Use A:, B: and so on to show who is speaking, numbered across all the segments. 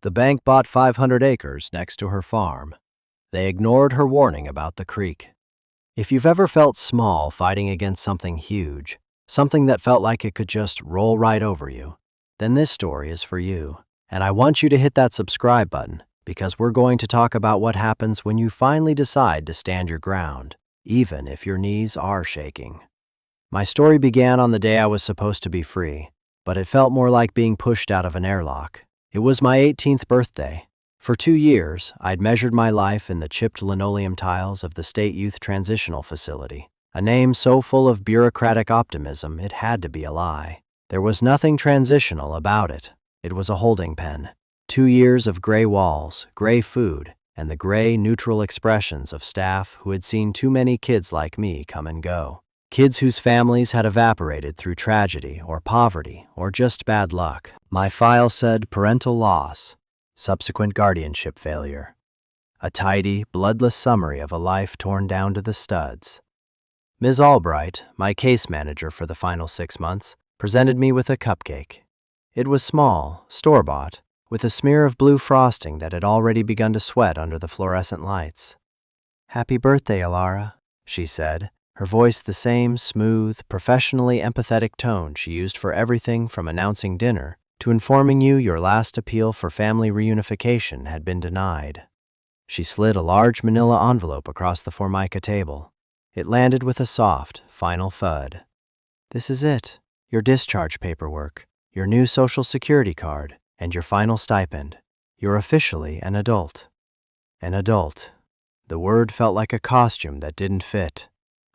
A: The bank bought 500 acres next to her farm. They ignored her warning about the creek. If you've ever felt small fighting against something huge, something that felt like it could just roll right over you, then this story is for you. And I want you to hit that subscribe button because we're going to talk about what happens when you finally decide to stand your ground, even if your knees are shaking. My story began on the day I was supposed to be free, but it felt more like being pushed out of an airlock. It was my 18th birthday. For 2 years, I'd measured my life in the chipped linoleum tiles of the State Youth Transitional Facility, a name so full of bureaucratic optimism it had to be a lie. There was nothing transitional about it. It was a holding pen. 2 years of gray walls, gray food, and the gray, neutral expressions of staff who had seen too many kids like me come and go. Kids whose families had evaporated through tragedy or poverty or just bad luck. My file said parental loss, subsequent guardianship failure. A tidy, bloodless summary of a life torn down to the studs. Ms. Albright, my case manager for the final 6 months, presented me with a cupcake. It was small, store-bought, with a smear of blue frosting that had already begun to sweat under the fluorescent lights. "Happy birthday, Alara," she said, her voice the same smooth, professionally empathetic tone she used for everything from announcing dinner to informing you your last appeal for family reunification had been denied. She slid a large manila envelope across the Formica table. It landed with a soft, final thud. "This is it, your discharge paperwork, your new Social Security card, and your final stipend. You're officially an adult." An adult. The word felt like a costume that didn't fit.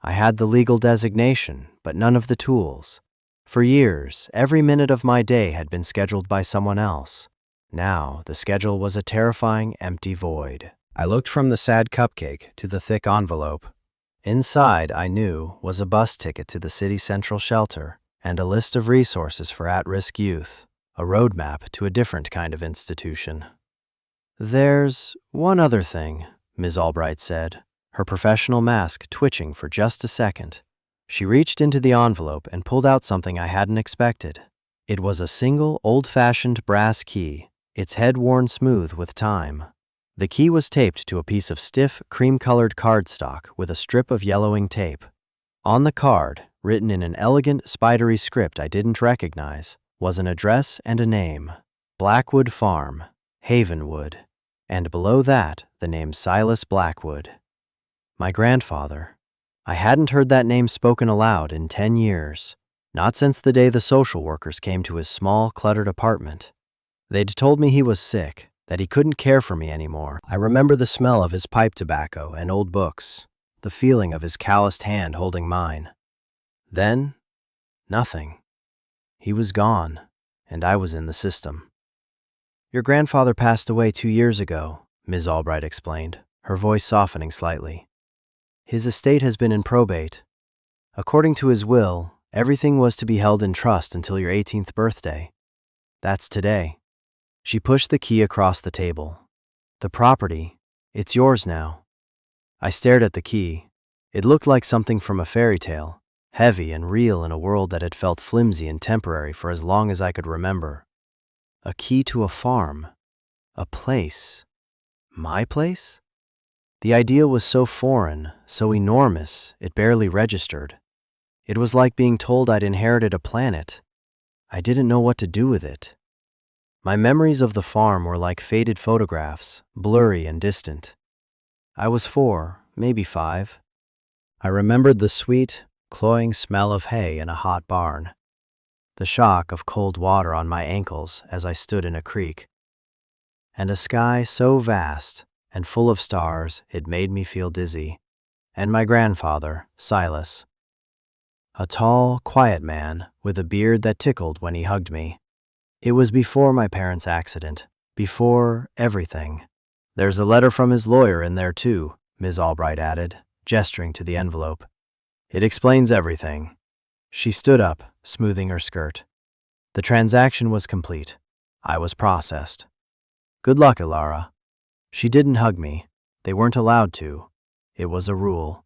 A: I had the legal designation, but none of the tools. For years, every minute of my day had been scheduled by someone else. Now, the schedule was a terrifying, empty void. I looked from the sad cupcake to the thick envelope. Inside, I knew, was a bus ticket to the city central shelter and a list of resources for at-risk youth, a roadmap to a different kind of institution. "There's one other thing," Ms. Albright said, her professional mask twitching for just a second. She reached into the envelope and pulled out something I hadn't expected. It was a single, old-fashioned brass key, its head worn smooth with time. The key was taped to a piece of stiff, cream-colored cardstock with a strip of yellowing tape. On the card, written in an elegant, spidery script I didn't recognize, was an address and a name: Blackwood Farm, Havenwood, and below that, the name Silas Blackwood. My grandfather. I hadn't heard that name spoken aloud in 10 years, not since the day the social workers came to his small, cluttered apartment. They'd told me he was sick, that he couldn't care for me anymore. I remember the smell of his pipe tobacco and old books, the feeling of his calloused hand holding mine. Then, nothing. He was gone, and I was in the system. "Your grandfather passed away 2 years ago," Ms. Albright explained, her voice softening slightly. "His estate has been in probate. According to his will, everything was to be held in trust until your 18th birthday. That's today." She pushed the key across the table. "The property, it's yours now." I stared at the key. It looked like something from a fairy tale, heavy and real in a world that had felt flimsy and temporary for as long as I could remember. A key to a farm. A place. My place? The idea was so foreign, so enormous, it barely registered. It was like being told I'd inherited a planet. I didn't know what to do with it. My memories of the farm were like faded photographs, blurry and distant. I was 4, maybe 5. I remembered the sweet, cloying smell of hay in a hot barn, the shock of cold water on my ankles as I stood in a creek, and a sky so vast and full of stars it made me feel dizzy, and my grandfather, Silas. A tall, quiet man with a beard that tickled when he hugged me. It was before my parents' accident, before everything. "There's a letter from his lawyer in there too," Ms. Albright added, gesturing to the envelope. "It explains everything." She stood up, smoothing her skirt. The transaction was complete. I was processed. "Good luck, Alara." She didn't hug me. They weren't allowed to. It was a rule.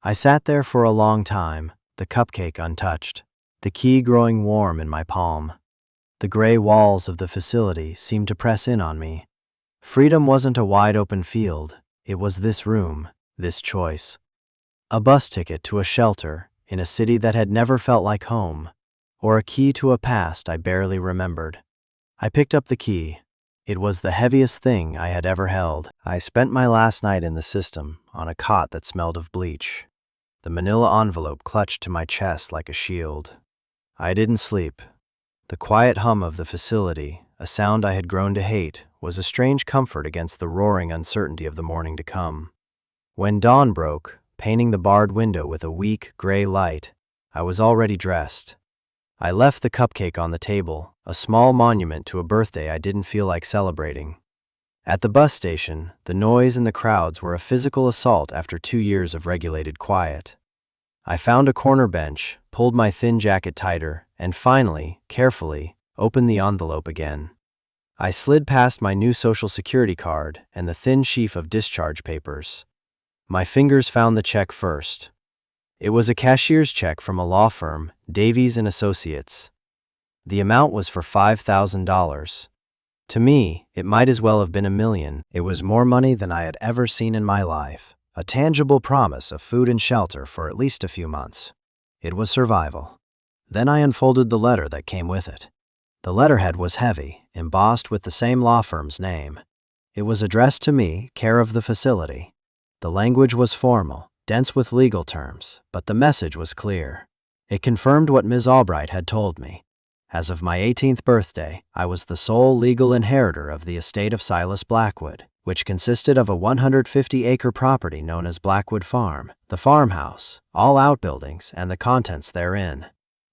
A: I sat there for a long time, the cupcake untouched, the key growing warm in my palm. The gray walls of the facility seemed to press in on me. Freedom wasn't a wide-open field. It was this room, this choice. A bus ticket to a shelter in a city that had never felt like home, or a key to a past I barely remembered. I picked up the key. It was the heaviest thing I had ever held. I spent my last night in the system on a cot that smelled of bleach, the manila envelope clutched to my chest like a shield. I didn't sleep. The quiet hum of the facility, a sound I had grown to hate, was a strange comfort against the roaring uncertainty of the morning to come. When dawn broke, painting the barred window with a weak, gray light, I was already dressed. I left the cupcake on the table, a small monument to a birthday I didn't feel like celebrating. At the bus station, the noise and the crowds were a physical assault after 2 years of regulated quiet. I found a corner bench, pulled my thin jacket tighter, and finally, carefully, opened the envelope again. I slid past my new Social Security card and the thin sheaf of discharge papers. My fingers found the check first. It was a cashier's check from a law firm, Davies & Associates. The amount was for $5,000. To me, it might as well have been $1 million. It was more money than I had ever seen in my life, a tangible promise of food and shelter for at least a few months. It was survival. Then I unfolded the letter that came with it. The letterhead was heavy, embossed with the same law firm's name. It was addressed to me, care of the facility. The language was formal, dense with legal terms, but the message was clear. It confirmed what Ms. Albright had told me. As of my 18th birthday, I was the sole legal inheritor of the estate of Silas Blackwood, which consisted of a 150-acre property known as Blackwood Farm, the farmhouse, all outbuildings, and the contents therein.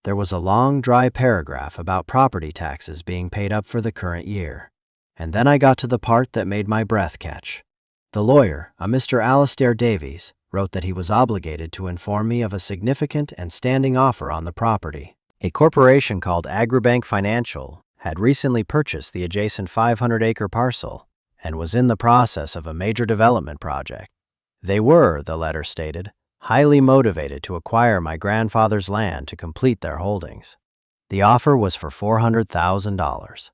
A: There was a long, dry paragraph about property taxes being paid up for the current year. And then I got to the part that made my breath catch. The lawyer, a Mr. Alastair Davies, wrote that he was obligated to inform me of a significant and standing offer on the property. A corporation called Agribank Financial had recently purchased the adjacent 500-acre parcel and was in the process of a major development project. They were, the letter stated, highly motivated to acquire my grandfather's land to complete their holdings. The offer was for $400,000.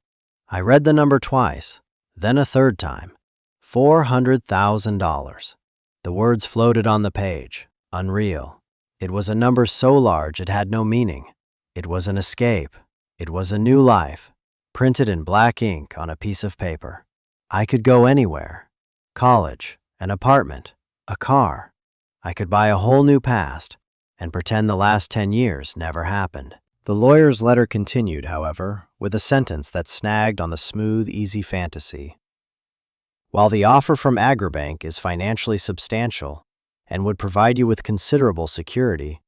A: I read the number twice, then a third time. $400,000. The words floated on the page. Unreal. It was a number so large it had no meaning. It was an escape. It was a new life, printed in black ink on a piece of paper. I could go anywhere. College, an apartment, a car. I could buy a whole new past and pretend the last 10 years never happened. The lawyer's letter continued, however, with a sentence that snagged on the smooth, easy fantasy. While the offer from Agribank is financially substantial and would provide you with considerable security,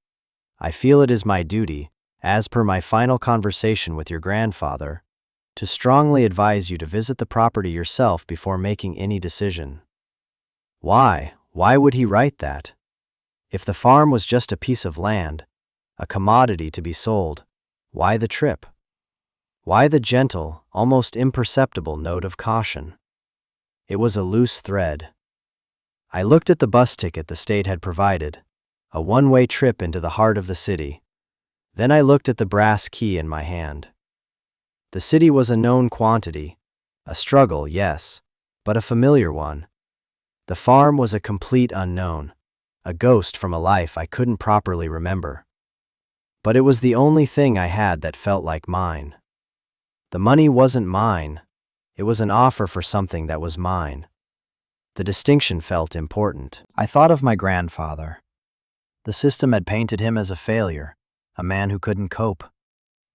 A: I feel it is my duty, as per my final conversation with your grandfather, to strongly advise you to visit the property yourself before making any decision. Why? Why would he write that? If the farm was just a piece of land, a commodity to be sold, why the trip? Why the gentle, almost imperceptible note of caution? It was a loose thread. I looked at the bus ticket the state had provided, a one-way trip into the heart of the city. Then I looked at the brass key in my hand. The city was a known quantity, a struggle, yes, but a familiar one. The farm was a complete unknown, a ghost from a life I couldn't properly remember. But it was the only thing I had that felt like mine. The money wasn't mine. It was an offer for something that was mine. The distinction felt important. I thought of my grandfather. The system had painted him as a failure, a man who couldn't cope.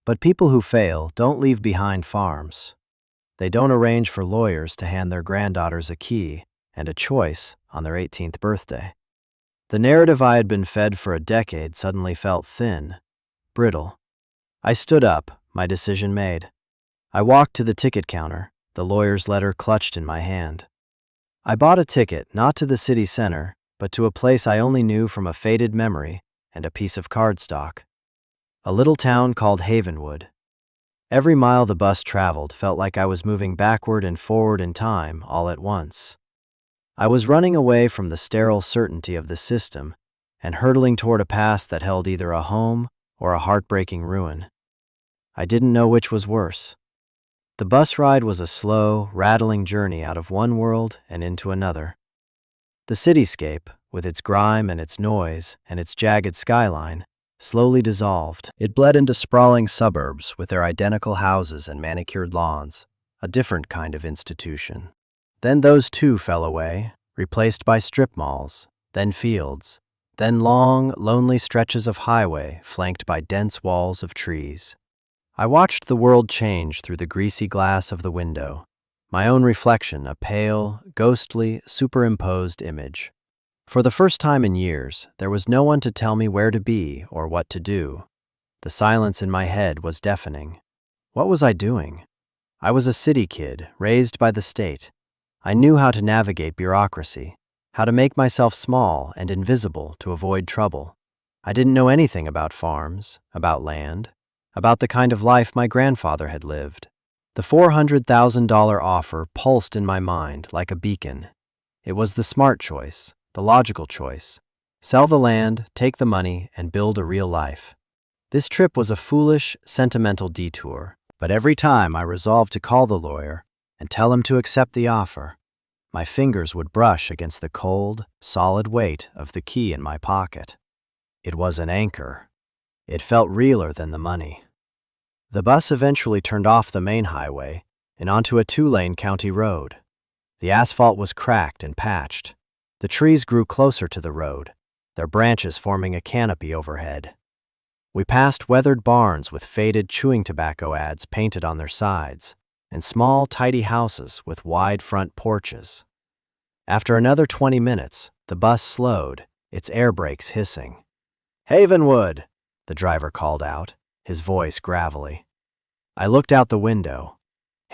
A: But people who fail don't leave behind farms. They don't arrange for lawyers to hand their granddaughters a key and a choice on their 18th birthday. The narrative I had been fed for a decade suddenly felt thin, brittle. I stood up, my decision made. I walked to the ticket counter, the lawyer's letter clutched in my hand. I bought a ticket not to the city center, but to a place I only knew from a faded memory and a piece of cardstock. A little town called Havenwood. Every mile the bus traveled felt like I was moving backward and forward in time all at once. I was running away from the sterile certainty of the system and hurtling toward a past that held either a home or a heartbreaking ruin. I didn't know which was worse. The bus ride was a slow, rattling journey out of one world and into another. The cityscape, with its grime and its noise and its jagged skyline, slowly dissolved. It bled into sprawling suburbs with their identical houses and manicured lawns, a different kind of institution. Then those too fell away, replaced by strip malls, then fields, then long, lonely stretches of highway flanked by dense walls of trees. I watched the world change through the greasy glass of the window, my own reflection a pale, ghostly, superimposed image. For the first time in years, there was no one to tell me where to be or what to do. The silence in my head was deafening. What was I doing? I was a city kid, raised by the state. I knew how to navigate bureaucracy, how to make myself small and invisible to avoid trouble. I didn't know anything about farms, about land, about the kind of life my grandfather had lived. The $400,000 offer pulsed in my mind like a beacon. It was the smart choice, the logical choice. Sell the land, take the money, and build a real life. This trip was a foolish, sentimental detour, but every time I resolved to call the lawyer and tell him to accept the offer, my fingers would brush against the cold, solid weight of the key in my pocket. It was an anchor. It felt realer than the money. The bus eventually turned off the main highway and onto a two-lane county road. The asphalt was cracked and patched. The trees grew closer to the road, their branches forming a canopy overhead. We passed weathered barns with faded chewing tobacco ads painted on their sides, and small, tidy houses with wide front porches. After another 20 minutes, the bus slowed, its air brakes hissing. "Havenwood," the driver called out, his voice gravelly. I looked out the window.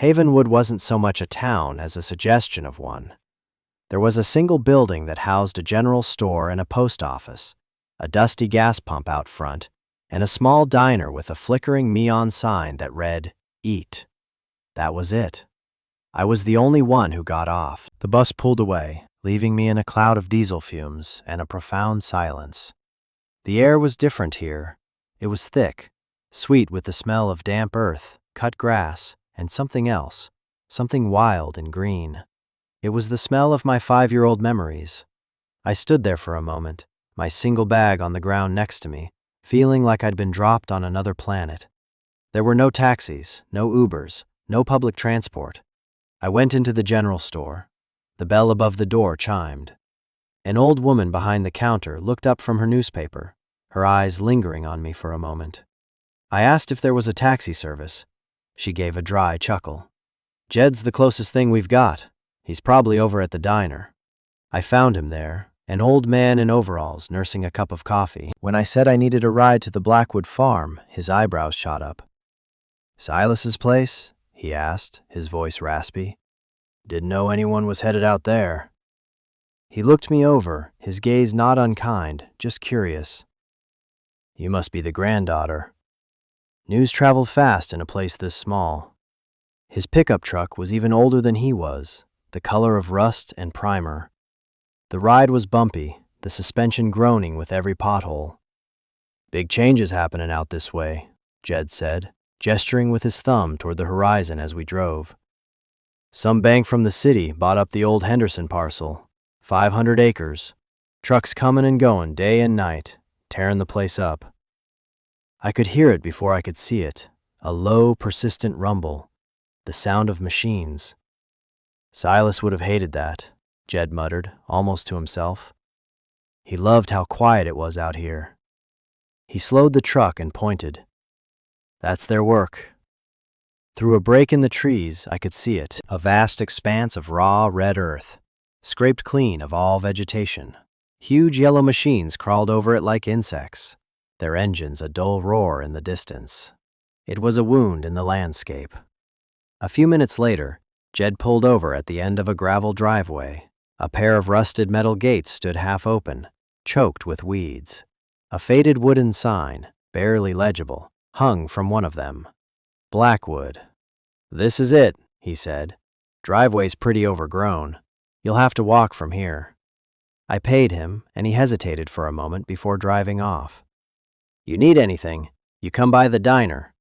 A: Havenwood wasn't so much a town as a suggestion of one. There was a single building that housed a general store and a post office, a dusty gas pump out front, and a small diner with a flickering neon sign that read, "Eat." That was it. I was the only one who got off. The bus pulled away, leaving me in a cloud of diesel fumes and a profound silence. The air was different here. It was thick, sweet with the smell of damp earth, cut grass, and something else, something wild and green. It was the smell of my 5-year-old memories. I stood there for a moment, my single bag on the ground next to me, feeling like I'd been dropped on another planet. There were no taxis, no Ubers, no public transport. I went into the general store. The bell above the door chimed. An old woman behind the counter looked up from her newspaper, her eyes lingering on me for a moment. I asked if there was a taxi service. She gave a dry chuckle. "Jed's the closest thing we've got. He's probably over at the diner." I found him there, an old man in overalls nursing a cup of coffee. When I said I needed a ride to the Blackwood farm, his eyebrows shot up. "Silas's place?" he asked, his voice raspy. "Didn't know anyone was headed out there." He looked me over, his gaze not unkind, just curious. "You must be the granddaughter." News traveled fast in a place this small. His pickup truck was even older than he was, the color of rust and primer. The ride was bumpy, the suspension groaning with every pothole. "Big changes happening out this way," Jed said, gesturing with his thumb toward the horizon as we drove. "Some bank from the city bought up the old Henderson parcel, 500 acres. Trucks coming and going day and night, tearing the place up." I could hear it before I could see it, a low, persistent rumble, the sound of machines. "Silas would have hated that," Jed muttered, almost to himself. He loved how quiet it was out here. He slowed the truck and pointed. "That's their work." Through a break in the trees, I could see it, a vast expanse of raw, red earth, scraped clean of all vegetation. Huge yellow machines crawled over it like insects, their engines a dull roar in the distance. It was a wound in the landscape. A few minutes later, Jed pulled over at the end of a gravel driveway. A pair of rusted metal gates stood half open, choked with weeds. A faded wooden sign, barely legible, hung from one of them. "Blackwood." "This is it," he said. "Driveway's pretty overgrown. You'll have to walk from here." I paid him, and he hesitated for a moment before driving off. "You need anything, you come by the diner.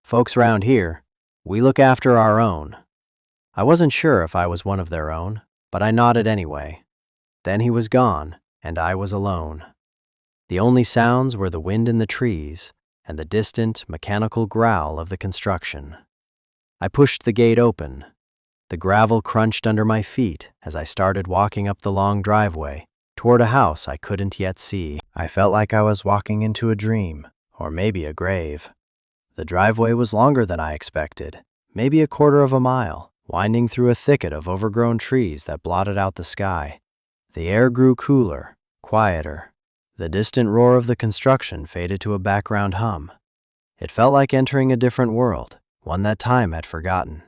A: Folks around here, we look after our own." I wasn't sure if I was one of their own, but I nodded anyway. Then he was gone, and I was alone. The only sounds were the wind in the trees and the distant, mechanical growl of the construction. I pushed the gate open. The gravel crunched under my feet as I started walking up the long driveway toward a house I couldn't yet see. I felt like I was walking into a dream, or maybe a grave. The driveway was longer than I expected, maybe a quarter of a mile, winding through a thicket of overgrown trees that blotted out the sky. The air grew cooler, quieter. The distant roar of the construction faded to a background hum. It felt like entering a different world, one that time had forgotten.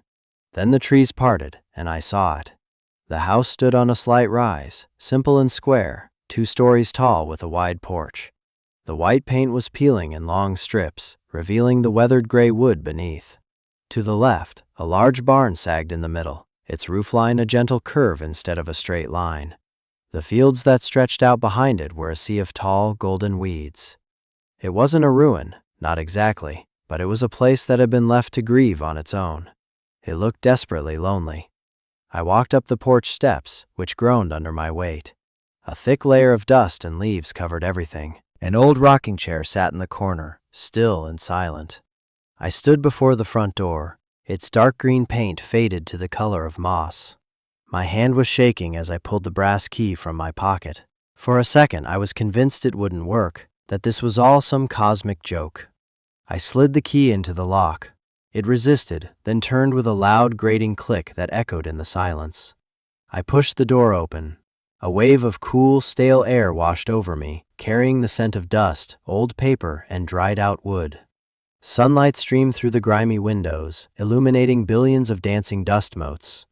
A: Then the trees parted, and I saw it. The house stood on a slight rise, simple and square, 2 stories tall with a wide porch. The white paint was peeling in long strips, revealing the weathered gray wood beneath. To the left, a large barn sagged in the middle, its roofline a gentle curve instead of a straight line. The fields that stretched out behind it were a sea of tall, golden weeds. It wasn't a ruin, not exactly, but it was a place that had been left to grieve on its own. It looked desperately lonely. I walked up the porch steps, which groaned under my weight. A thick layer of dust and leaves covered everything. An old rocking chair sat in the corner, still and silent. I stood before the front door, its dark green paint faded to the color of moss. My hand was shaking as I pulled the brass key from my pocket. For a second, I was convinced it wouldn't work, that this was all some cosmic joke. I slid the key into the lock. It resisted, then turned with a loud, grating click that echoed in the silence. I pushed the door open. A wave of cool, stale air washed over me, carrying the scent of dust, old paper, and dried-out wood. Sunlight streamed through the grimy windows, illuminating billions of dancing dust motes.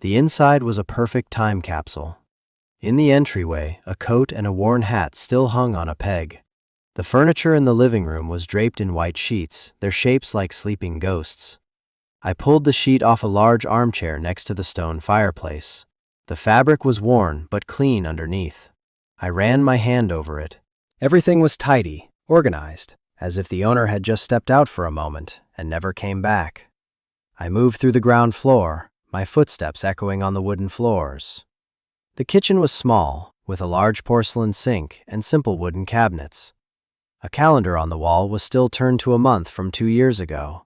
A: The inside was a perfect time capsule. In the entryway, a coat and a worn hat still hung on a peg. The furniture in the living room was draped in white sheets, their shapes like sleeping ghosts. I pulled the sheet off a large armchair next to the stone fireplace. The fabric was worn but clean underneath. I ran my hand over it. Everything was tidy, organized, as if the owner had just stepped out for a moment and never came back. I moved through the ground floor, my footsteps echoing on the wooden floors. The kitchen was small, with a large porcelain sink and simple wooden cabinets. A calendar on the wall was still turned to a month from 2 years ago.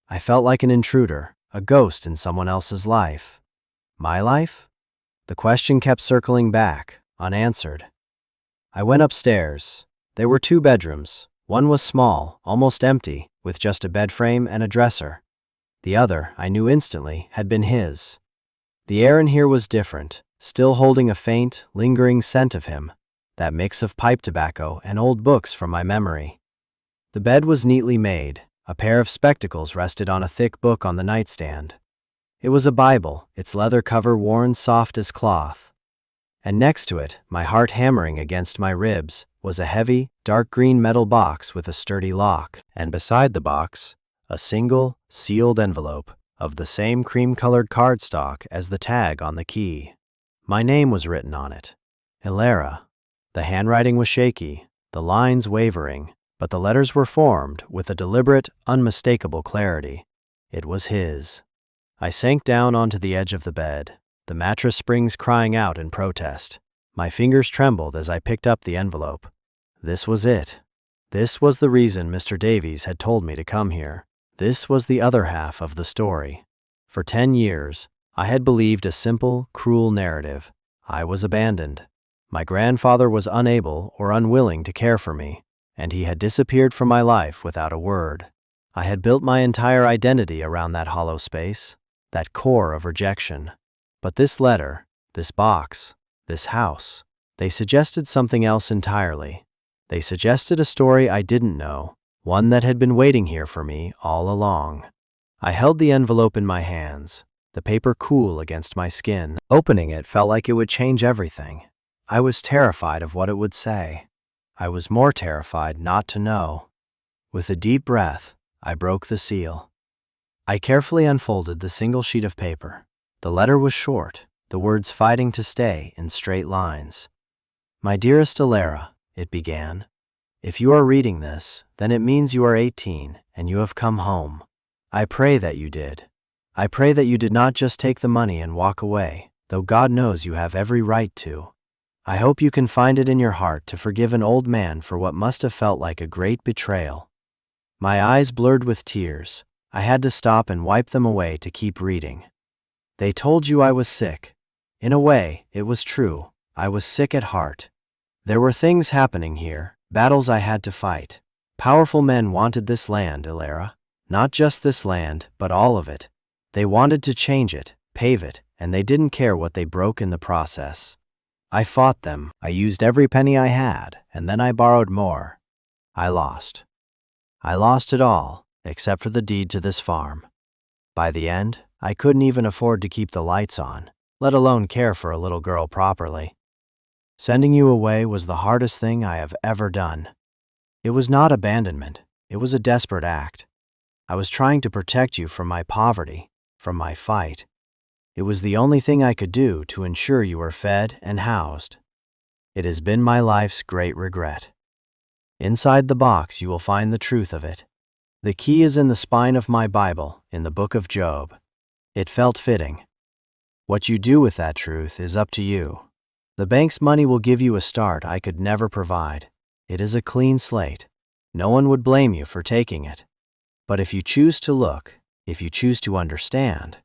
A: I felt like an intruder, a ghost in someone else's life. My life? The question kept circling back, unanswered. I went upstairs. There were 2 bedrooms. One was small, almost empty, with just a bed frame and a dresser. The other, I knew instantly, had been his. The air in here was different, still holding a faint, lingering scent of him, that mix of pipe tobacco and old books from my memory. The bed was neatly made. A pair of spectacles rested on a thick book on the nightstand. It was a Bible, its leather cover worn soft as cloth. And next to it, my heart hammering against my ribs, was a heavy, dark green metal box with a sturdy lock, and beside the box, a single, sealed envelope of the same cream-colored cardstock as the tag on the key. My name was written on it, Hilara. The handwriting was shaky, the lines wavering, but the letters were formed with a deliberate, unmistakable clarity. It was his. I sank down onto the edge of the bed, the mattress springs crying out in protest. My fingers trembled as I picked up the envelope. This was it. This was the reason Mr. Davies had told me to come here. This was the other half of the story. For 10 years, I had believed a simple, cruel narrative. I was abandoned. My grandfather was unable or unwilling to care for me, and he had disappeared from my life without a word. I had built my entire identity around that hollow space, that core of rejection. But this letter, this box, this house, they suggested something else entirely. They suggested a story I didn't know, one that had been waiting here for me all along. I held the envelope in my hands, the paper cool against my skin. Opening it felt like it would change everything. I was terrified of what it would say. I was more terrified not to know. With a deep breath, I broke the seal. I carefully unfolded the single sheet of paper. The letter was short, the words fighting to stay in straight lines. "My dearest Hilara," it began. "If you are reading this, then it means you are 18 and you have come home. I pray that you did. I pray that you did not just take the money and walk away, though God knows you have every right to. I hope you can find it in your heart to forgive an old man for what must have felt like a great betrayal. My eyes blurred with tears. I had to stop and wipe them away to keep reading. They told you I was sick. In a way, it was true. I was sick at heart. There were things happening here, battles I had to fight. Powerful men wanted this land, Ilara. Not just this land, but all of it. They wanted to change it, pave it, and they didn't care what they broke in the process. I fought them. I used every penny I had, and then I borrowed more. I lost. I lost it all, except for the deed to this farm. By the end, I couldn't even afford to keep the lights on, let alone care for a little girl properly. Sending you away was the hardest thing I have ever done. It was not abandonment. It was a desperate act. I was trying to protect you from my poverty, from my fight. It was the only thing I could do to ensure you were fed and housed. It has been my life's great regret. Inside the box you will find the truth of it. The key is in the spine of my Bible, in the book of Job. It felt fitting. What you do with that truth is up to you. The bank's money will give you a start I could never provide. It is a clean slate. No one would blame you for taking it. But if you choose to look, if you choose to understand,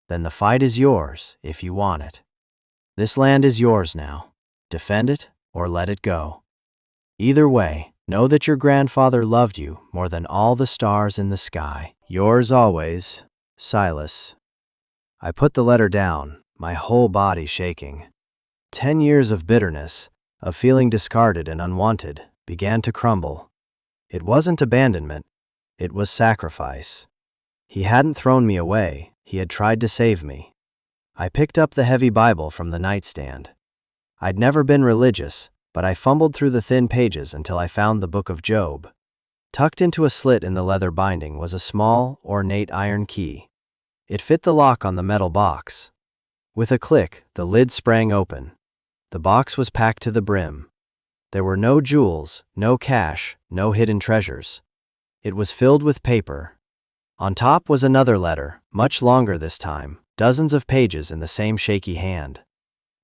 A: then the fight is yours if you want it. This land is yours now. Defend it or let it go. Either way, know that your grandfather loved you more than all the stars in the sky. Yours always, Silas. I put the letter down, my whole body shaking. 10 years of bitterness, of feeling discarded and unwanted, began to crumble. It wasn't abandonment, it was sacrifice. He hadn't thrown me away. He had tried to save me. I picked up the heavy Bible from the nightstand. I'd never been religious, but I fumbled through the thin pages until I found the book of Job. Tucked into a slit in the leather binding was a small, ornate iron key. It fit the lock on the metal box. With a click, the lid sprang open. The box was packed to the brim. There were no jewels, no cash, no hidden treasures. It was filled with paper. On top was another letter, much longer this time, dozens of pages in the same shaky hand.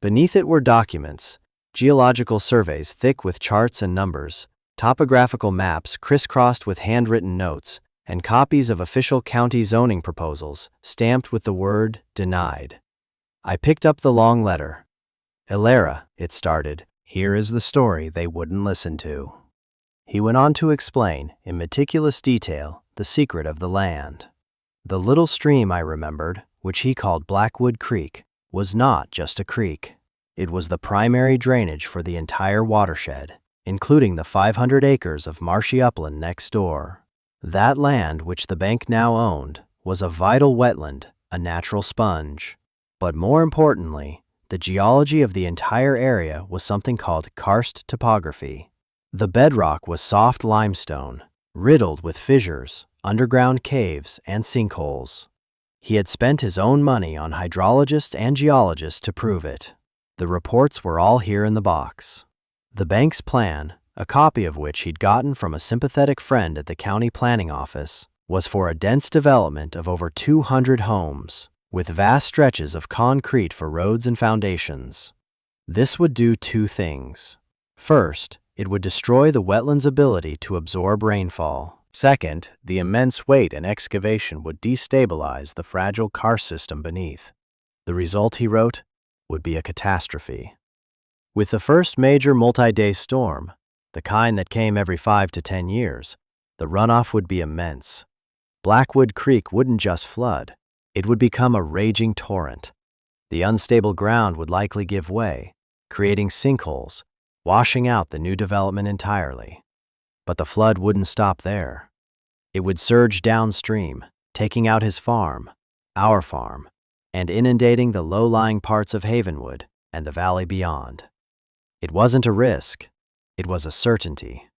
A: Beneath it were documents, geological surveys thick with charts and numbers, topographical maps crisscrossed with handwritten notes, and copies of official county zoning proposals stamped with the word denied. I picked up the long letter. Ilara, it started, here is the story they wouldn't listen to. He went on to explain, in meticulous detail, the secret of the land. The little stream I remembered, which he called Blackwood Creek, was not just a creek. It was the primary drainage for the entire watershed, including the 500 acres of marshy upland next door. That land, which the bank now owned, was a vital wetland, a natural sponge. But more importantly, the geology of the entire area was something called karst topography. The bedrock was soft limestone, riddled with fissures, underground caves, and sinkholes. He had spent his own money on hydrologists and geologists to prove it. The reports were all here in the box. The bank's plan, a copy of which he'd gotten from a sympathetic friend at the county planning office, was for a dense development of over 200 homes, with vast stretches of concrete for roads and foundations. This would do two things. First, it would destroy the wetland's ability to absorb rainfall. Second, the immense weight and excavation would destabilize the fragile karst system beneath. The result, he wrote, would be a catastrophe. With the first major multi-day storm, the kind that came every 5 to 10 years, the runoff would be immense. Blackwood Creek wouldn't just flood, it would become a raging torrent. The unstable ground would likely give way, creating sinkholes, washing out the new development entirely. But the flood wouldn't stop there. It would surge downstream, taking out his farm, our farm, and inundating the low-lying parts of Havenwood and the valley beyond. It wasn't a risk, it was a certainty.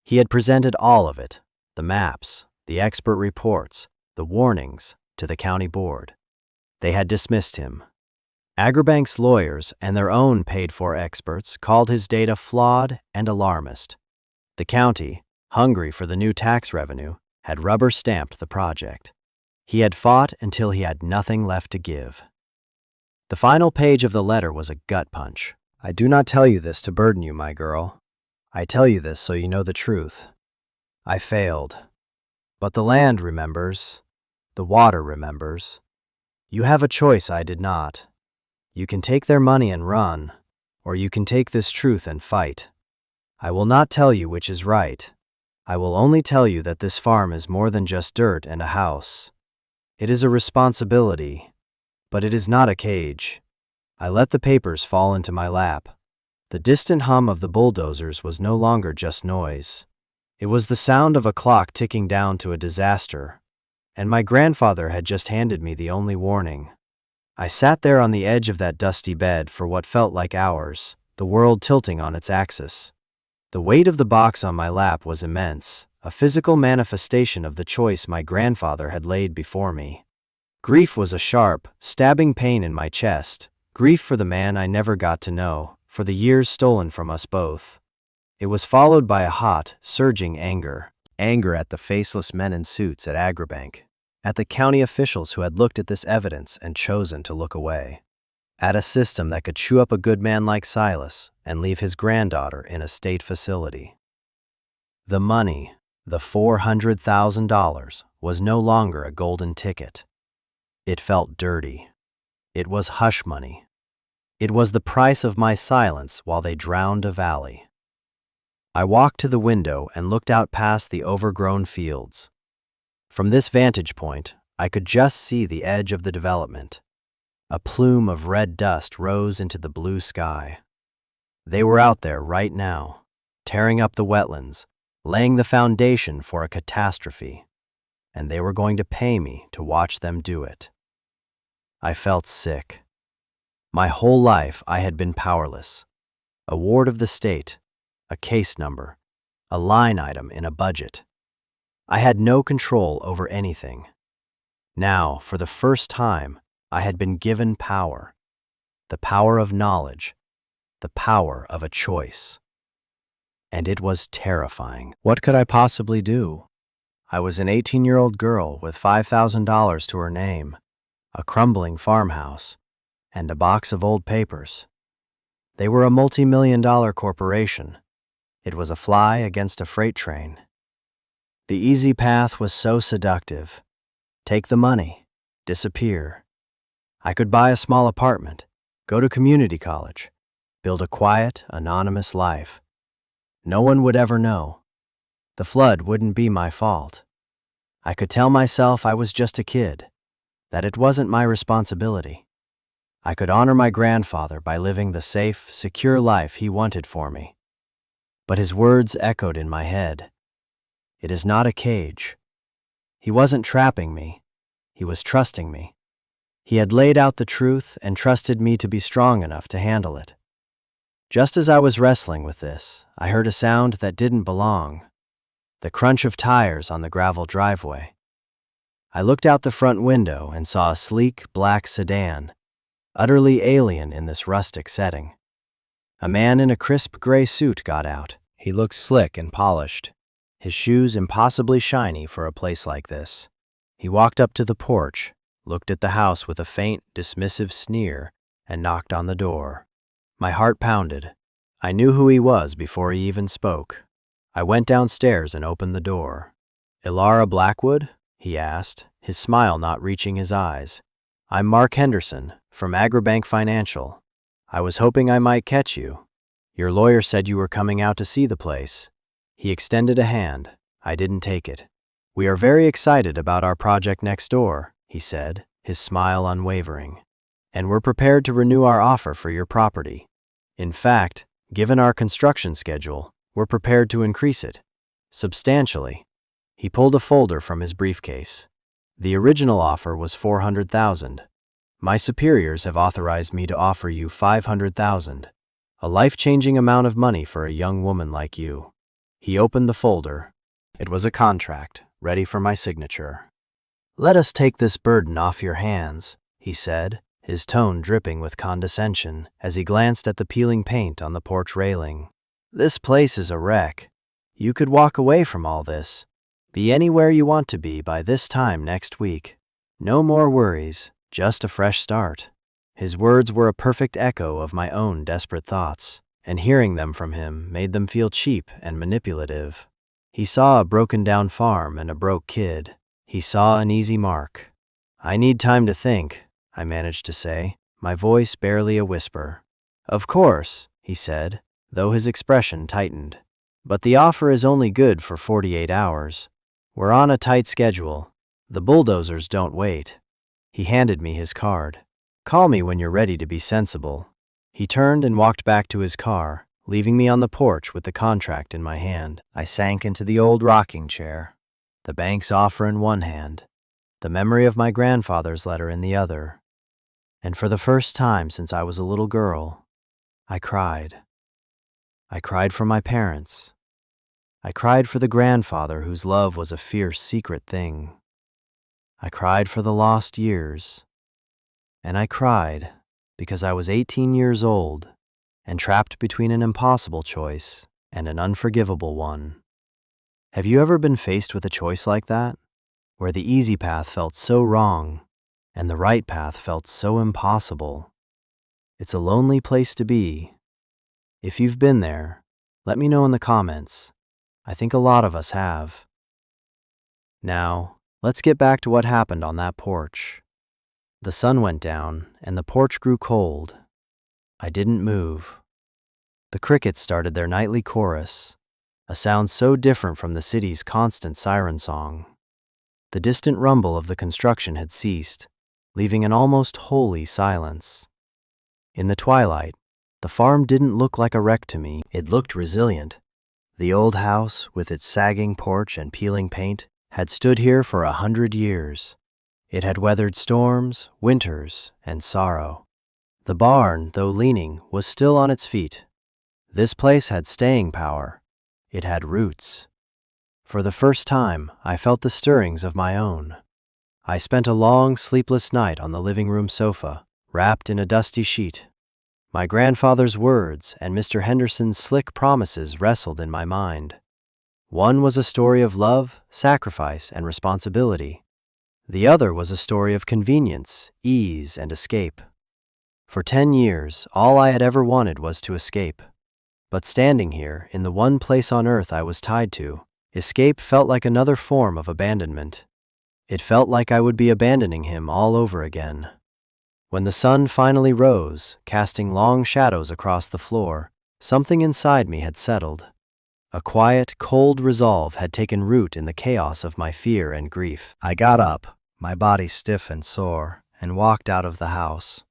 A: He had presented all of it, the maps, the expert reports, the warnings, to the county board. They had dismissed him. Agribank's lawyers and their own paid-for experts called his data flawed and alarmist. The county, hungry for the new tax revenue, had rubber-stamped the project. He had fought until he had nothing left to give. The final page of the letter was a gut punch. I do not tell you this to burden you, my girl. I tell you this so you know the truth. I failed. But the land remembers. The water remembers. You have a choice I did not. You can take their money and run, or you can take this truth and fight. I will not tell you which is right. I will only tell you that this farm is more than just dirt and a house. It is a responsibility, but it is not a cage. I let the papers fall into my lap. The distant hum of the bulldozers was no longer just noise. It was the sound of a clock ticking down to a disaster, and my grandfather had just handed me the only warning. I sat there on the edge of that dusty bed for what felt like hours, the world tilting on its axis. The weight of the box on my lap was immense, a physical manifestation of the choice my grandfather had laid before me. Grief was a sharp, stabbing pain in my chest, grief for the man I never got to know, for the years stolen from us both. It was followed by a hot, surging anger. Anger at the faceless men in suits at Agribank, at the county officials who had looked at this evidence and chosen to look away, at a system that could chew up a good man like Silas and leave his granddaughter in a state facility. The money, the $400,000, was no longer a golden ticket. It felt dirty. It was hush money. It was the price of my silence while they drowned a valley. I walked to the window and looked out past the overgrown fields. From this vantage point, I could just see the edge of the development. A plume of red dust rose into the blue sky. They were out there right now, tearing up the wetlands, laying the foundation for a catastrophe, and they were going to pay me to watch them do it. I felt sick. My whole life I had been powerless, a ward of the state, a case number, a line item in a budget. I had no control over anything. Now, for the first time, I had been given power, the power of knowledge, the power of a choice. And it was terrifying. What could I possibly do? I was an 18-year-old girl with $5,000 to her name, a crumbling farmhouse, and a box of old papers. They were a multi-million-dollar corporation. It was a fly against a freight train. The easy path was so seductive. Take the money, disappear. I could buy a small apartment, go to community college, build a quiet, anonymous life. No one would ever know. The flood wouldn't be my fault. I could tell myself I was just a kid, that it wasn't my responsibility. I could honor my grandfather by living the safe, secure life he wanted for me. But his words echoed in my head. It is not a cage. He wasn't trapping me. He was trusting me. He had laid out the truth and trusted me to be strong enough to handle it. Just as I was wrestling with this, I heard a sound that didn't belong. The crunch of tires on the gravel driveway. I looked out the front window and saw a sleek, black sedan, utterly alien in this rustic setting. A man in a crisp gray suit got out. He looked slick and polished, his shoes impossibly shiny for a place like this. He walked up to the porch, looked at the house with a faint, dismissive sneer, and knocked on the door. My heart pounded. I knew who he was before he even spoke. I went downstairs and opened the door. "Ilara Blackwood?" he asked, his smile not reaching his eyes. "I'm Mark Henderson, from Agribank Financial. I was hoping I might catch you. Your lawyer said you were coming out to see the place." He extended a hand. I didn't take it. "We are very excited about our project next door," he said, his smile unwavering. "And we're prepared to renew our offer for your property. In fact, given our construction schedule, we're prepared to increase it substantially." He pulled a folder from his briefcase. "The original offer was $400,000. My superiors have authorized me to offer you $500,000, a life-changing amount of money for a young woman like you." He opened the folder. It was a contract, ready for my signature. "Let us take this burden off your hands," he said, his tone dripping with condescension as he glanced at the peeling paint on the porch railing. "This place is a wreck. You could walk away from all this, be anywhere you want to be by this time next week." No more worries, just a fresh start. His words were a perfect echo of my own desperate thoughts, and hearing them from him made them feel cheap and manipulative. He saw a broken-down farm and a broke kid. He saw an easy mark. "I need time to think," I managed to say, my voice barely a whisper. "Of course," he said, though his expression tightened. "But the offer is only good for 48 hours. We're on a tight schedule. The bulldozers don't wait." He handed me his card. "Call me when you're ready to be sensible." He turned and walked back to his car, leaving me on the porch with the contract in my hand. I sank into the old rocking chair, the bank's offer in one hand, the memory of my grandfather's letter in the other. And for the first time since I was a little girl, I cried. I cried for my parents. I cried for the grandfather whose love was a fierce secret thing. I cried for the lost years. And I cried because I was 18 years old and trapped between an impossible choice and an unforgivable one. Have you ever been faced with a choice like that, where the easy path felt so wrong and the right path felt so impossible? It's a lonely place to be. If you've been there, let me know in the comments. I think a lot of us have. Now, let's get back to what happened on that porch. The sun went down and the porch grew cold. I didn't move. The crickets started their nightly chorus, a sound so different from the city's constant siren song. The distant rumble of the construction had ceased, leaving an almost holy silence. In the twilight, the farm didn't look like a wreck to me. It looked resilient. The old house, with its sagging porch and peeling paint, had stood here for 100 years. It had weathered storms, winters, and sorrow. The barn, though leaning, was still on its feet. This place had staying power. It had roots. For the first time, I felt the stirrings of my own. I spent a long, sleepless night on the living room sofa, wrapped in a dusty sheet. My grandfather's words and Mr. Henderson's slick promises wrestled in my mind. One was a story of love, sacrifice, and responsibility. The other was a story of convenience, ease, and escape. For 10 years, all I had ever wanted was to escape. But standing here, in the one place on earth I was tied to, escape felt like another form of abandonment. It felt like I would be abandoning him all over again. When the sun finally rose, casting long shadows across the floor, something inside me had settled. A quiet, cold resolve had taken root in the chaos of my fear and grief. I got up, my body stiff and sore, and walked out of the house.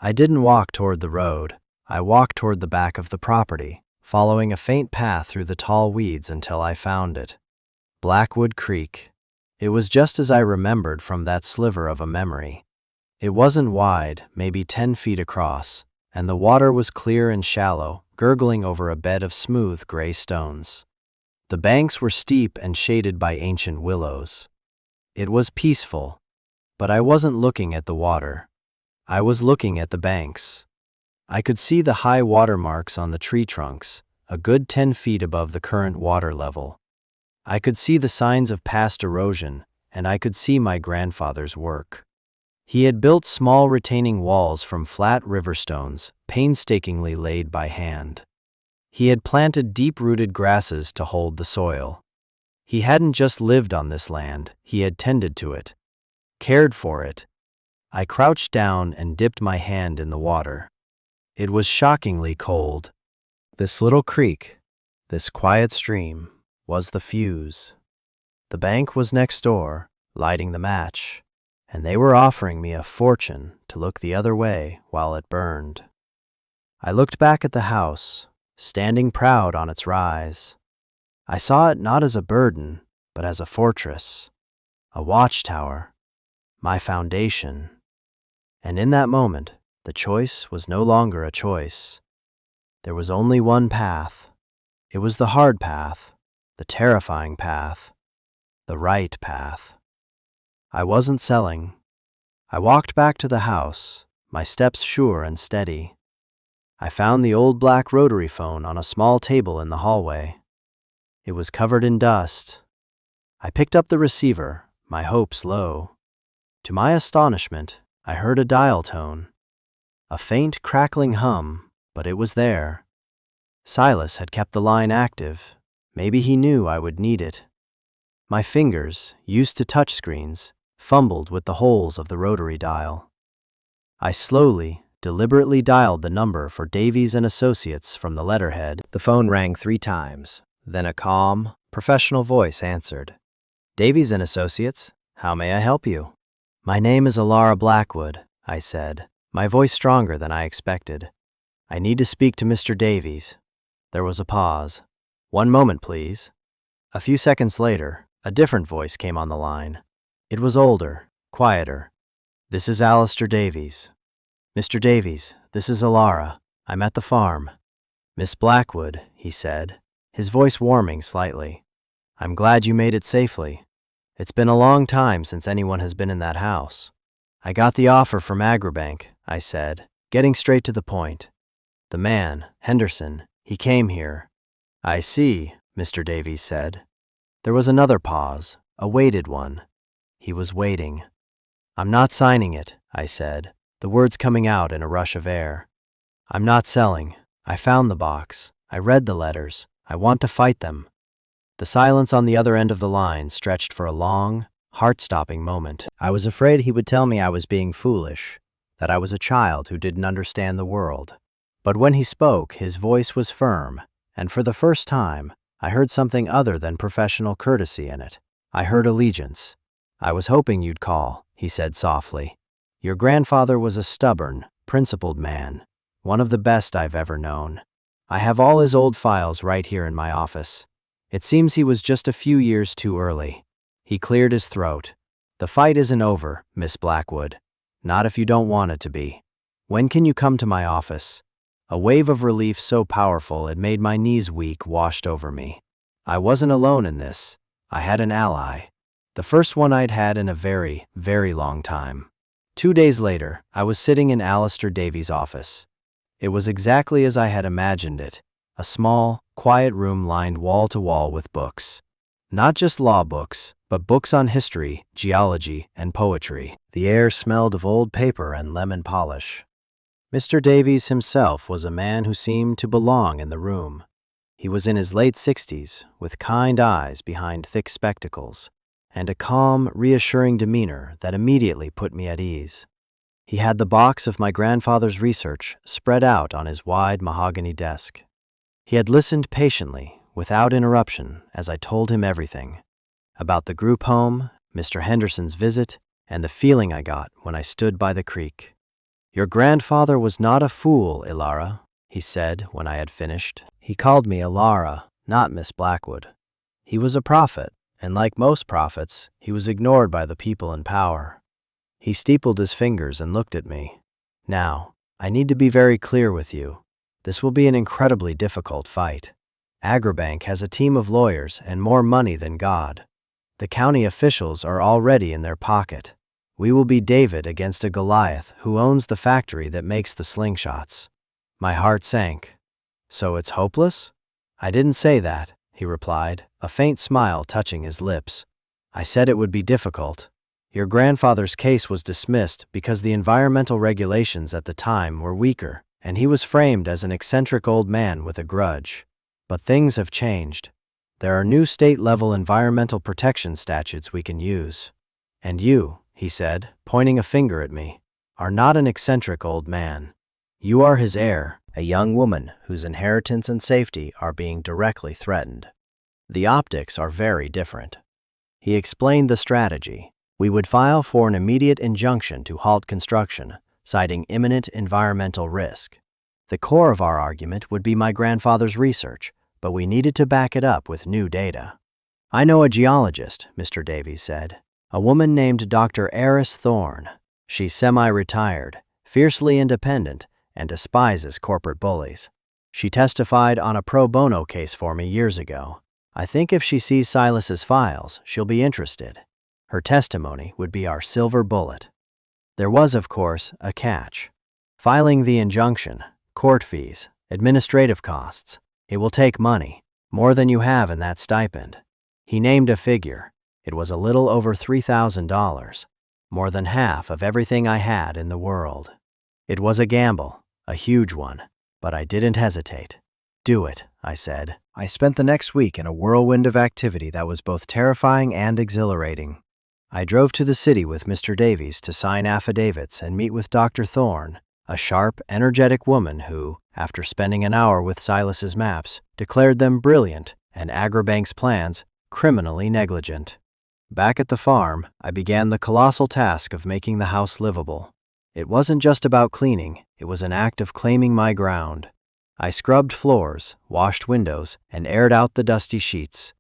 A: I didn't walk toward the road. I walked toward the back of the property, following a faint path through the tall weeds until I found it. Blackwood Creek. It was just as I remembered from that sliver of a memory. It wasn't wide, maybe 10 feet across, and the water was clear and shallow, gurgling over a bed of smooth gray stones. The banks were steep and shaded by ancient willows. It was peaceful, but I wasn't looking at the water. I was looking at the banks. I could see the high water marks on the tree trunks, a good 10 feet above the current water level. I could see the signs of past erosion, and I could see my grandfather's work. He had built small retaining walls from flat river stones, painstakingly laid by hand. He had planted deep-rooted grasses to hold the soil. He hadn't just lived on this land, he had tended to it, cared for it. I crouched down and dipped my hand in the water. It was shockingly cold. This little creek, this quiet stream, was the fuse. The bank was next door, lighting the match, and they were offering me a fortune to look the other way while it burned. I looked back at the house, standing proud on its rise. I saw it not as a burden, but as a fortress, a watchtower, my foundation. And in that moment, the choice was no longer a choice. There was only one path. It was the hard path, the terrifying path, the right path. I wasn't selling. I walked back to the house, my steps sure and steady. I found the old black rotary phone on a small table in the hallway. It was covered in dust. I picked up the receiver, my hopes low. To my astonishment, I heard a dial tone. A faint, crackling hum, but it was there. Silas had kept the line active. Maybe he knew I would need it. My fingers, used to touchscreens, fumbled with the holes of the rotary dial. I slowly, deliberately dialed the number for Davies and Associates from the letterhead. The phone rang 3 times. Then a calm, professional voice answered. Davies and Associates, how may I help you? My name is Alara Blackwood, I said, my voice stronger than I expected. I need to speak to Mr. Davies. There was a pause. 1 moment, please. A few seconds later, a different voice came on the line. It was older, quieter. This is Alistair Davies. Mr. Davies, this is Alara. I'm at the farm. Miss Blackwood, he said, his voice warming slightly. I'm glad you made it safely. It's been a long time since anyone has been in that house. I got the offer from Agribank, I said, getting straight to the point. The man, Henderson, he came here. I see, Mr. Davies said. There was another pause, a weighted one. He was waiting. I'm not signing it, I said, the words coming out in a rush of air. I'm not selling. I found the box. I read the letters. I want to fight them. The silence on the other end of the line stretched for a long, heart-stopping moment. I was afraid he would tell me I was being foolish, that I was a child who didn't understand the world. But when he spoke, his voice was firm, and for the first time, I heard something other than professional courtesy in it. I heard allegiance. I was hoping you'd call, he said softly. Your grandfather was a stubborn, principled man, one of the best I've ever known. I have all his old files right here in my office. It seems he was just a few years too early. He cleared his throat. The fight isn't over, Miss Blackwood. Not if you don't want it to be. When can you come to my office? A wave of relief so powerful it made my knees weak washed over me. I wasn't alone in this. I had an ally. The first one I'd had in a very, very long time. 2 days later, I was sitting in Alistair Davies' office. It was exactly as I had imagined it, a small, quiet room lined wall to wall with books. Not just law books, but books on history, geology, and poetry. The air smelled of old paper and lemon polish. Mr. Davies himself was a man who seemed to belong in the room. He was in his late 60s, with kind eyes behind thick spectacles, and a calm, reassuring demeanor that immediately put me at ease. He had the box of my grandfather's research spread out on his wide mahogany desk. He had listened patiently, without interruption, as I told him everything. About the group home, Mr. Henderson's visit, and the feeling I got when I stood by the creek. Your grandfather was not a fool, Ilara, he said when I had finished. He called me Alara, not Miss Blackwood. He was a prophet, and like most prophets, he was ignored by the people in power. He steepled his fingers and looked at me. Now, I need to be very clear with you. This will be an incredibly difficult fight. Agribank has a team of lawyers and more money than God. The county officials are already in their pocket. We will be David against a Goliath who owns the factory that makes the slingshots. My heart sank. So it's hopeless? I didn't say that, he replied, a faint smile touching his lips. I said it would be difficult. Your grandfather's case was dismissed because the environmental regulations at the time were weaker, and he was framed as an eccentric old man with a grudge. But things have changed. There are new state-level environmental protection statutes we can use. And you, he said, pointing a finger at me, are not an eccentric old man. You are his heir, a young woman whose inheritance and safety are being directly threatened. The optics are very different. He explained the strategy. We would file for an immediate injunction to halt construction, citing imminent environmental risk. The core of our argument would be my grandfather's research, but we needed to back it up with new data. I know a geologist, Mr. Davies said, a woman named Dr. Eris Thorne. She's semi-retired, fiercely independent, and despises corporate bullies. She testified on a pro bono case for me years ago. I think if she sees Silas's files, she'll be interested. Her testimony would be our silver bullet. There was, of course, a catch. Filing the injunction, court fees, administrative costs. It will take money, more than you have in that stipend. He named a figure. It was a little over $3,000. more than half of everything I had in the world. It was a gamble, a huge one, but I didn't hesitate. "Do it," I said. I spent the next week in a whirlwind of activity that was both terrifying and exhilarating. I drove to the city with Mr. Davies to sign affidavits and meet with Dr. Thorne, a sharp, energetic woman who, after spending an hour with Silas's maps, declared them brilliant and Agribank's plans criminally negligent. Back at the farm, I began the colossal task of making the house livable. It wasn't just about cleaning, it was an act of claiming my ground. I scrubbed floors, washed windows, and aired out the dusty sheets.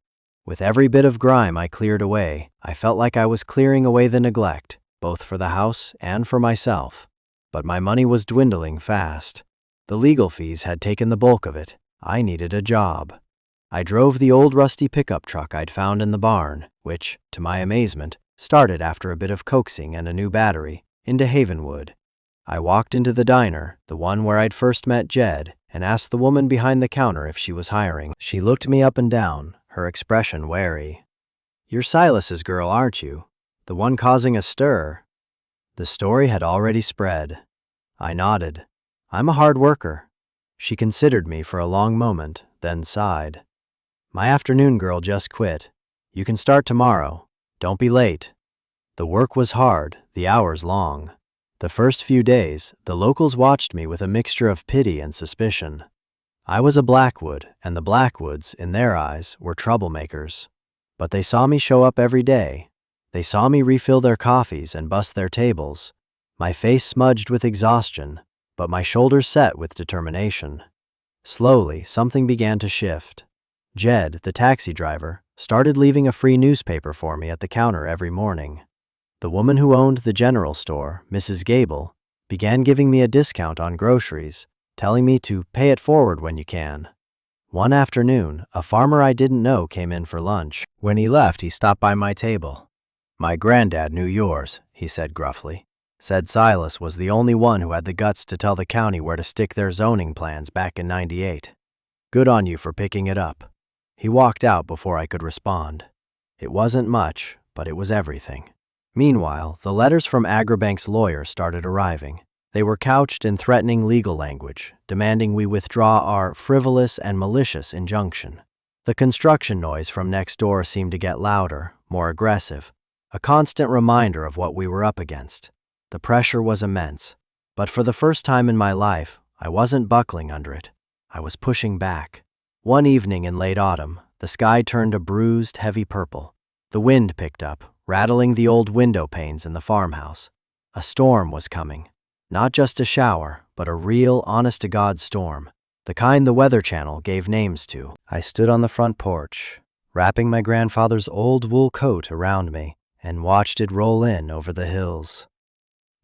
A: With every bit of grime I cleared away, I felt like I was clearing away the neglect, both for the house and for myself. But my money was dwindling fast. The legal fees had taken the bulk of it. I needed a job. I drove the old rusty pickup truck I'd found in the barn, which, to my amazement, started after a bit of coaxing and a new battery, into Havenwood. I walked into the diner, the one where I'd first met Jed, and asked the woman behind the counter if she was hiring. She looked me up and down, her expression wary. "You're Silas's girl, aren't you? The one causing a stir?" The story had already spread. I nodded. "I'm a hard worker." She considered me for a long moment, then sighed. "My afternoon girl just quit. You can start tomorrow. Don't be late." The work was hard, the hours long. The first few days, the locals watched me with a mixture of pity and suspicion. I was a Blackwood, and the Blackwoods, in their eyes, were troublemakers. But they saw me show up every day. They saw me refill their coffees and bust their tables. My face smudged with exhaustion, but my shoulders set with determination. Slowly, something began to shift. Jed, the taxi driver, started leaving a free newspaper for me at the counter every morning. The woman who owned the general store, Mrs. Gable, began giving me a discount on groceries, telling me to pay it forward when you can. One afternoon, a farmer I didn't know came in for lunch. When he left, he stopped by my table. "My granddad knew yours," he said gruffly. "Said Silas was the only one who had the guts to tell the county where to stick their zoning plans back in '98. Good on you for picking it up." He walked out before I could respond. It wasn't much, but it was everything. Meanwhile, the letters from Agribank's lawyer started arriving. They were couched in threatening legal language, demanding we withdraw our frivolous and malicious injunction. The construction noise from next door seemed to get louder, more aggressive, a constant reminder of what we were up against. The pressure was immense, but for the first time in my life, I wasn't buckling under it. I was pushing back. One evening in late autumn, the sky turned a bruised, heavy purple. The wind picked up, rattling the old window panes in the farmhouse. A storm was coming. Not just a shower, but a real, honest-to-God storm, the kind the Weather Channel gave names to. I stood on the front porch, wrapping my grandfather's old wool coat around me, and watched it roll in over the hills.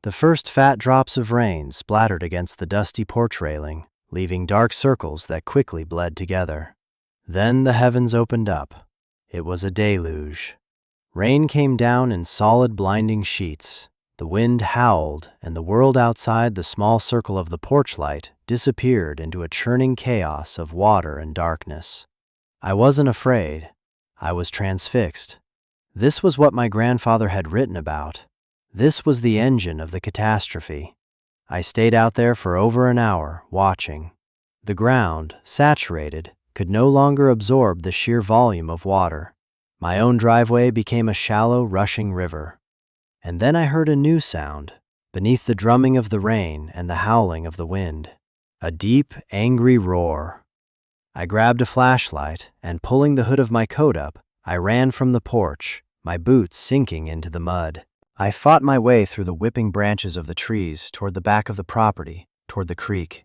A: The first fat drops of rain splattered against the dusty porch railing, leaving dark circles that quickly bled together. Then the heavens opened up. It was a deluge. Rain came down in solid, blinding sheets. The wind howled, and the world outside the small circle of the porch light disappeared into a churning chaos of water and darkness. I wasn't afraid. I was transfixed. This was what my grandfather had written about. This was the engine of the catastrophe. I stayed out there for over an hour, watching. The ground, saturated, could no longer absorb the sheer volume of water. My own driveway became a shallow, rushing river. And then I heard a new sound, beneath the drumming of the rain and the howling of the wind. A deep, angry roar. I grabbed a flashlight, and pulling the hood of my coat up, I ran from the porch, my boots sinking into the mud. I fought my way through the whipping branches of the trees toward the back of the property, toward the creek.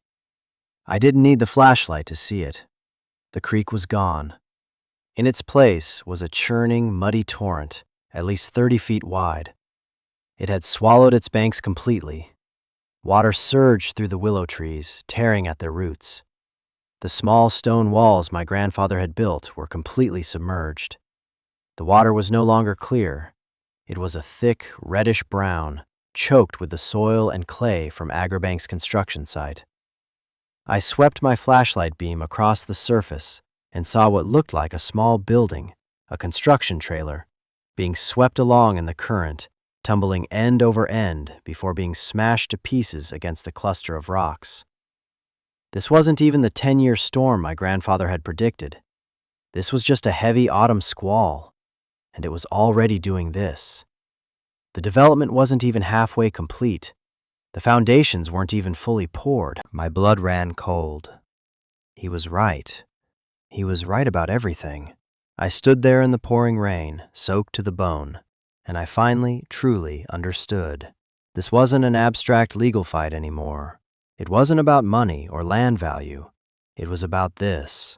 A: I didn't need the flashlight to see it. The creek was gone. In its place was a churning, muddy torrent, at least 30 feet wide. It had swallowed its banks completely. Water surged through the willow trees, tearing at their roots. The small stone walls my grandfather had built were completely submerged. The water was no longer clear. It was a thick, reddish-brown, choked with the soil and clay from Agribank's construction site. I swept my flashlight beam across the surface and saw what looked like a small building, a construction trailer, being swept along in the current, tumbling end over end before being smashed to pieces against the cluster of rocks. This wasn't even the 10-year storm my grandfather had predicted. This was just a heavy autumn squall, and it was already doing this. The development wasn't even halfway complete. The foundations weren't even fully poured. My blood ran cold. He was right. He was right about everything. I stood there in the pouring rain, soaked to the bone, and I finally, truly understood. This wasn't an abstract legal fight anymore. It wasn't about money or land value. It was about this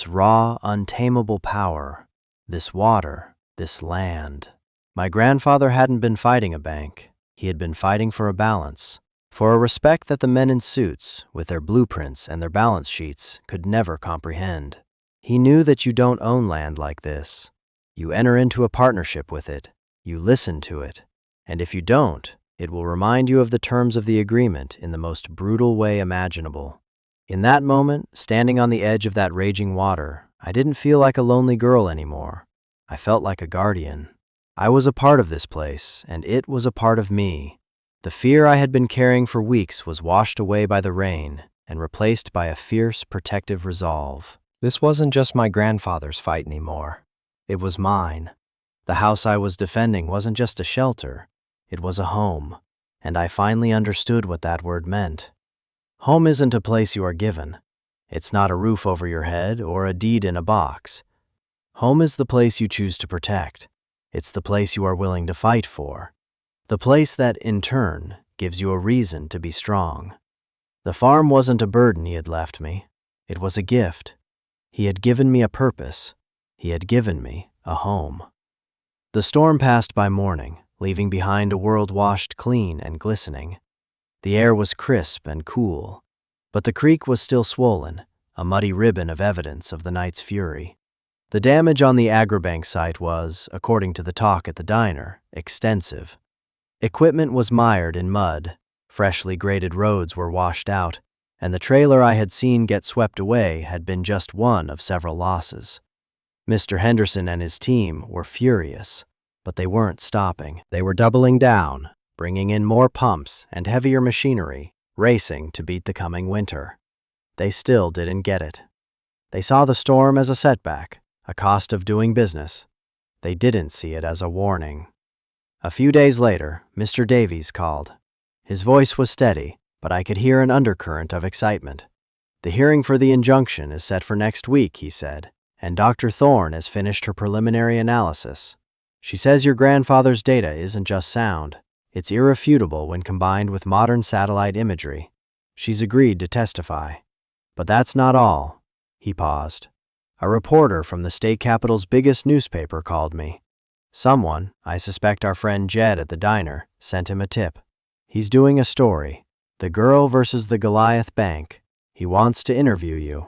A: raw, untamable power, this water, this land. My grandfather hadn't been fighting a bank. He had been fighting for a balance, for a respect that the men in suits, with their blueprints and their balance sheets, could never comprehend. He knew that you don't own land like this. You enter into a partnership with it. You listen to it. And if you don't, it will remind you of the terms of the agreement in the most brutal way imaginable. In that moment, standing on the edge of that raging water, I didn't feel like a lonely girl anymore. I felt like a guardian. I was a part of this place, and it was a part of me. The fear I had been carrying for weeks was washed away by the rain and replaced by a fierce, protective resolve. This wasn't just my grandfather's fight anymore. It was mine. The house I was defending wasn't just a shelter. It was a home, and I finally understood what that word meant. Home isn't a place you are given. It's not a roof over your head or a deed in a box. Home is the place you choose to protect. It's the place you are willing to fight for. The place that, in turn, gives you a reason to be strong. The farm wasn't a burden he had left me. It was a gift. He had given me a purpose. He had given me a home. The storm passed by morning, leaving behind a world washed clean and glistening. The air was crisp and cool, but the creek was still swollen, a muddy ribbon of evidence of the night's fury. The damage on the Agribank site was, according to the talk at the diner, extensive. Equipment was mired in mud, freshly graded roads were washed out, and the trailer I had seen get swept away had been just one of several losses. Mr. Henderson and his team were furious, but they weren't stopping. They were doubling down, bringing in more pumps and heavier machinery, racing to beat the coming winter. They still didn't get it. They saw the storm as a setback, a cost of doing business. They didn't see it as a warning. A few days later, Mr. Davies called. His voice was steady, but I could hear an undercurrent of excitement. The hearing for the injunction is set for next week, he said, and Dr. Thorne has finished her preliminary analysis. She says your grandfather's data isn't just sound. It's irrefutable when combined with modern satellite imagery. She's agreed to testify. But that's not all. He paused. A reporter from the state capital's biggest newspaper called me. Someone, I suspect our friend Jed at the diner, sent him a tip. He's doing a story, The Girl versus the Goliath Bank. He wants to interview you.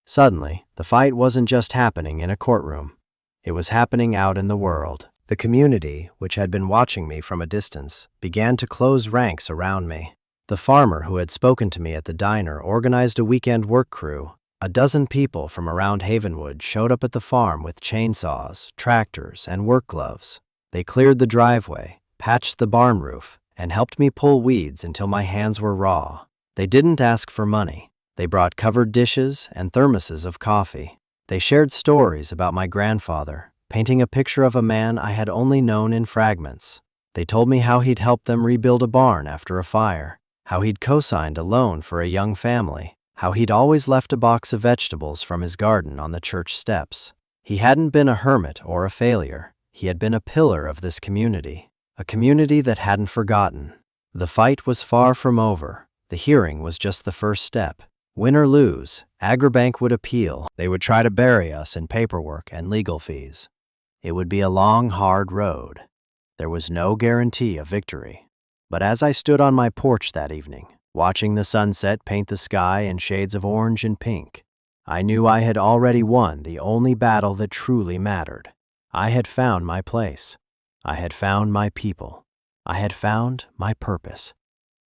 A: Suddenly, the fight wasn't just happening in a courtroom. It was happening out in the world. The community, which had been watching me from a distance, began to close ranks around me. The farmer who had spoken to me at the diner organized a weekend work crew. A dozen people from around Havenwood showed up at the farm with chainsaws, tractors, and work gloves. They cleared the driveway, patched the barn roof, and helped me pull weeds until my hands were raw. They didn't ask for money. They brought covered dishes and thermoses of coffee. They shared stories about my grandfather, painting a picture of a man I had only known in fragments. They told me how he'd helped them rebuild a barn after a fire, how he'd co-signed a loan for a young family, how he'd always left a box of vegetables from his garden on the church steps. He hadn't been a hermit or a failure. He had been a pillar of this community, a community that hadn't forgotten. The fight was far from over. The hearing was just the first step. Win or lose, Agribank would appeal. They would try to bury us in paperwork and legal fees. It would be a long, hard road. There was no guarantee of victory. But as I stood on my porch that evening, watching the sunset paint the sky in shades of orange and pink, I knew I had already won the only battle that truly mattered. I had found my place. I had found my people. I had found my purpose.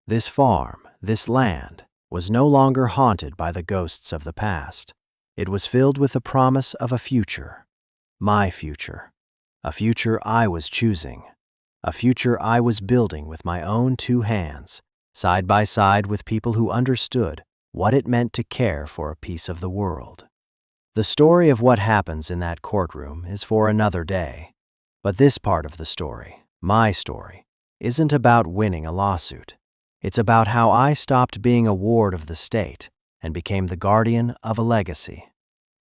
A: This farm, this land, was no longer haunted by the ghosts of the past. It was filled with the promise of a future. My future. A future I was choosing. a future I was building with my own two hands, side by side with people who understood what it meant to care for a piece of the world. The story of what happens in that courtroom is for another day. But this part of the story, my story, isn't about winning a lawsuit. It's about how I stopped being a ward of the state and became the guardian of a legacy.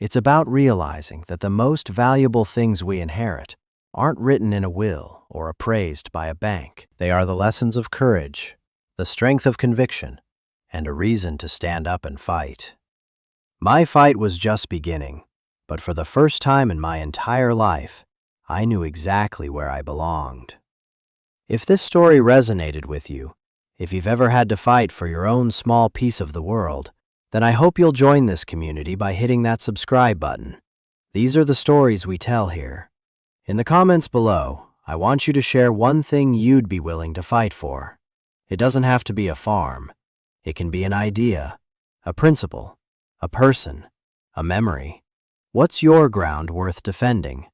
A: It's about realizing that the most valuable things we inherit aren't written in a will or appraised by a bank. They are the lessons of courage, the strength of conviction, and a reason to stand up and fight. My fight was just beginning, but for the first time in my entire life, I knew exactly where I belonged. If this story resonated with you, if you've ever had to fight for your own small piece of the world, then I hope you'll join this community by hitting that subscribe button. These are the stories we tell here. In the comments below, I want you to share one thing you'd be willing to fight for. It doesn't have to be a farm. It can be an idea, a principle, a person, a memory. What's your ground worth defending?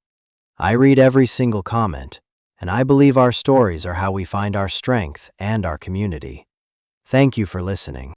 A: I read every single comment, and I believe our stories are how we find our strength and our community. Thank you for listening.